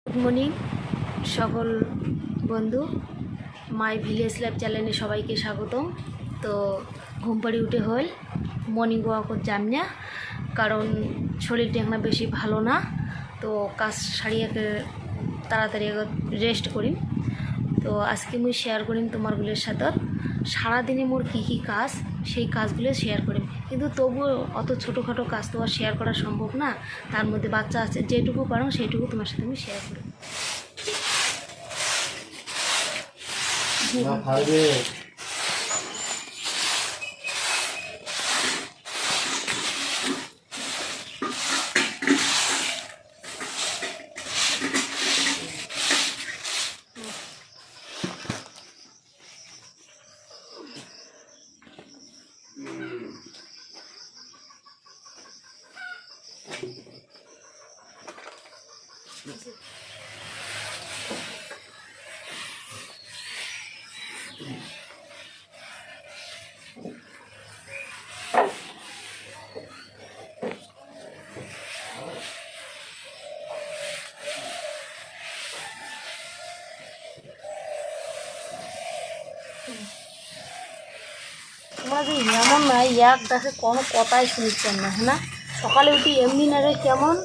Good morning সকল বন্ধু, my village life চ্যানেলে সবাইকে স্বাগতম। তো ঘুম পাড়ি উঠে হল মর্নিং ওয়াক যাম না, কারণ শরীরটা এখন বেশি ভালো না। তো কাজ সারিয়ে তাড়াতাড়ি রেস্ট করিম। তো আজকে মুই শেয়ার করিম তোমারগুলোর সাথে সারাদিনে মোর কী কী কাজ, সেই কাজগুলো শেয়ার করিম। কিন্তু তবুও অত ছোটোখাটো কাজ তো আর শেয়ার করা সম্ভব না। তার মধ্যে বাচ্চা আছে, যেটুকু পারো সেইটুকু তোমার সাথে আমি শেয়ার করি। তোমরা যে এমন না এক দেখে কোনো কথাই শুনছেন না, হ্যাঁ না? সকালে উঠি এমনি না রে কেমন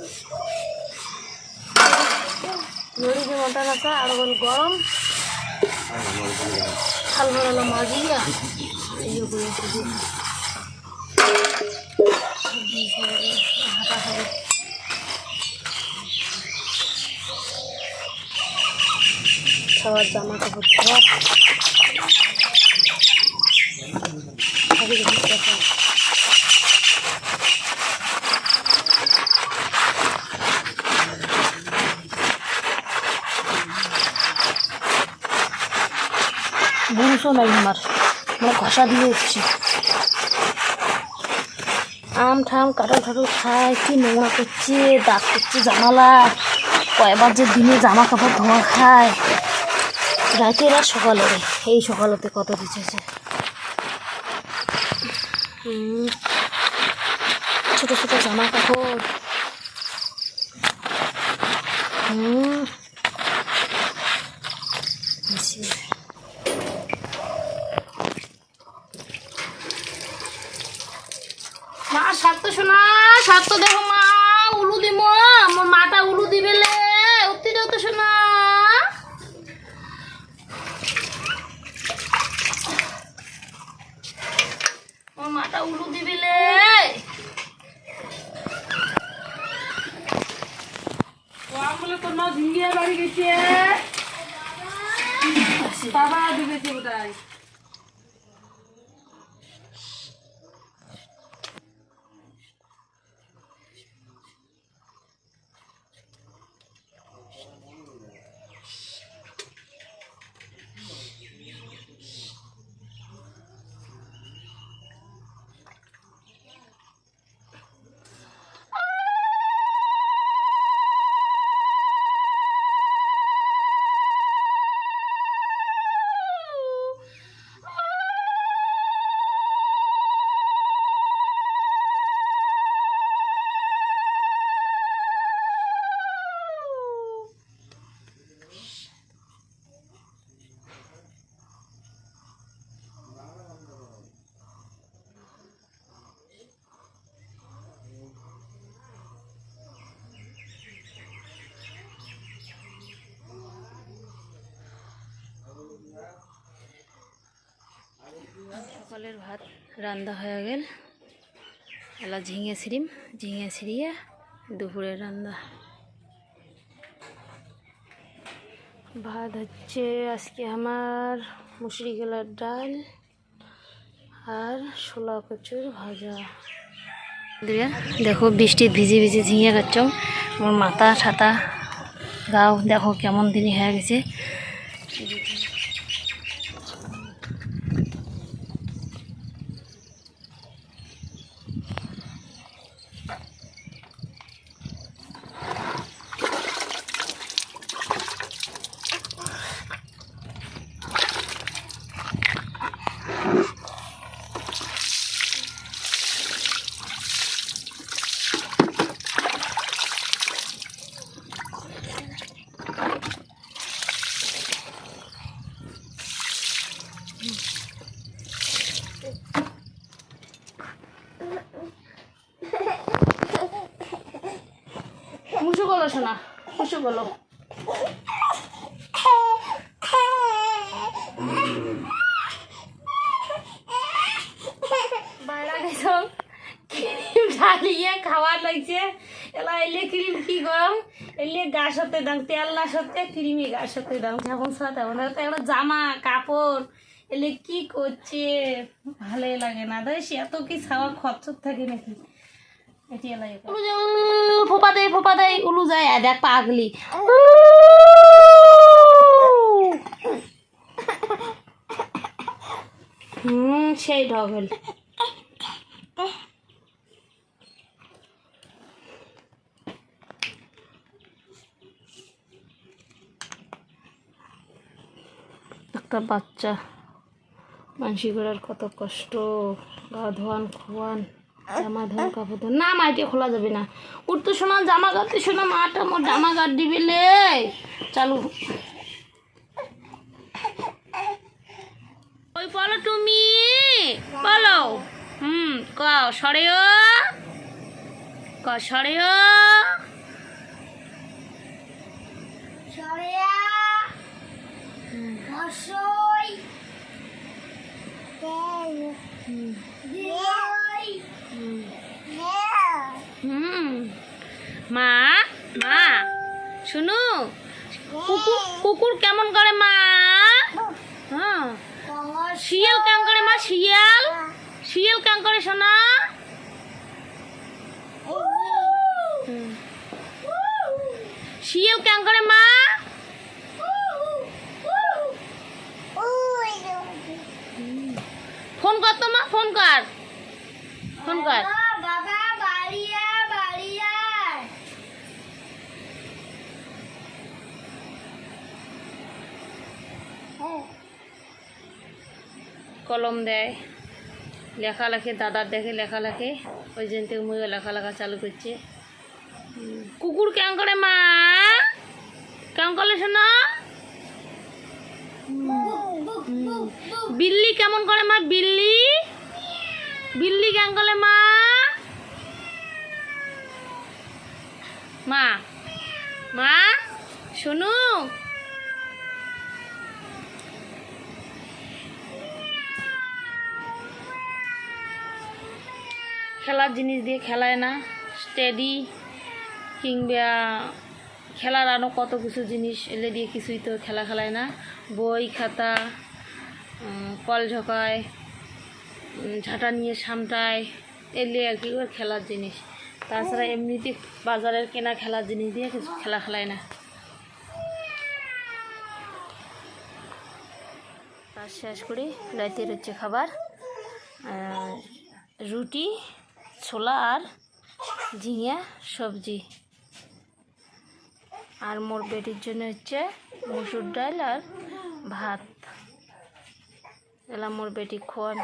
নড়ি যে মাথা নাচা আর গরম খাল ভরালো মাঝিয়া এই করে হাঁটা হবে। সবার জামা কাপড় ধোয়া বুঝো নাই আমার মানে ঘষা দিয়ে উঠছি। আম ঠাম কাটল ঠাটল খায়, কি নোংরা করছে, দাগ করছে জানালা, কয়বার যে দিনে জামা কাপড় ধোয়া খায়, রাতের আর সকালে। এই সকালতে কত দিচ্ছে ছোট ছোট জামা কাপড়। মা সারতো শোনা, সারতো দেখো মা, উলু দিব আমার মাটা উলু দিবেলে উঠতে যাও তো শোনা। আমার মাটা উলু দিবেলে বলে তোর মা ঝিঙ্গিয়া বাড়ি গেছে, বাবা দিবেছে বোধহয়। সকালের ভাত রান্না হয়ে গেল, এলা ঝিঙে ছিঁড়িয়ে দুপুরের রান্না। ভাত হচ্ছে আজকে আমার মুসুরি কলার ডাল আর ছোলা কচুর ভাজা। দেখো বৃষ্টির ভিজে ভিজে ঝিঙে কাটছ, আমার মাথা ছাতা গাও দেখো কেমন দিনই হয়ে গেছে। মুসু গলো শোনা, মুসু গলো। বাইরে গেছ ক্রিম ঢালিয়ে খাওয়ার লাগছে। এলা এলে ক্রিম কি গরম, এলে গাছ হতে দাম, তেল না সত্যি ক্রিমই গাছ হতে দাম। যেমন তেমন একটা জামা কাপড় এলে কি করছে, ভালোই লাগে না। দেখ এত কি খাওয়া খরচ থাকে নাকি, এটি লাগে। ফোপা দেয় উলু যায়, দেখ পাগলি। সেই ঢগল। একটা বাচ্চা মানসি করার কত কষ্ট, গা ধোয়ান খোয়ান, জামা ধোয়ান কাপড় ধোয়ান। না মা এটা খোলা যাবে না, উঠতে শোনা জামা কাটতে শোনা, মাটা মোর জামা কাট দিবি লে। চালু ওই বলো তুমি বলো, ক সরেও, ক সরেও, মা মা শুনু, কুকুর কুকুর কেমন করে মা? হ্যাঁ শিয়াল কেমন করে মা? শিয়াল শিয়াল কেমন করে শোনা? শিয়াল কেমন করে মা? ফোন কর তো মা, ফোন কর, ফোন কর। কলম দেয়, লেখা লেখে, দাদার দেখে লেখা লেখে, ওই জন্য থেকে মুই লেখা লেখা চালু করছে। কুকুর কেমন করে মা? কেমন করলে শোনা? বিল্লি কেমন করে মা? বিল্লি বিল্লি কেমন করে মা? মা মা শোনো, খেলার জিনিস দিয়ে খেলায় না, স্টেডি কিংবা খেলার আরও কত কিছু জিনিস এলে দিয়ে কিছুই তো খেলায় না। বই খাতা, কল ঝকায়, ঝাঁটা নিয়ে সামটায়, এলে আর কি করে খেলার জিনিস। তাছাড়া এমনিতে বাজারের কেনা খেলার জিনিস দিয়ে কিছু খেলায় না। কাজ শেষ করে রাতের হচ্ছে খাবার, রুটি, ছোলা আর ঝিঙে সবজি। আর মোর বেটির জন্য হচ্ছে মসুর ডাল আর ভাত। এলা মোর বেটি খোয়ান।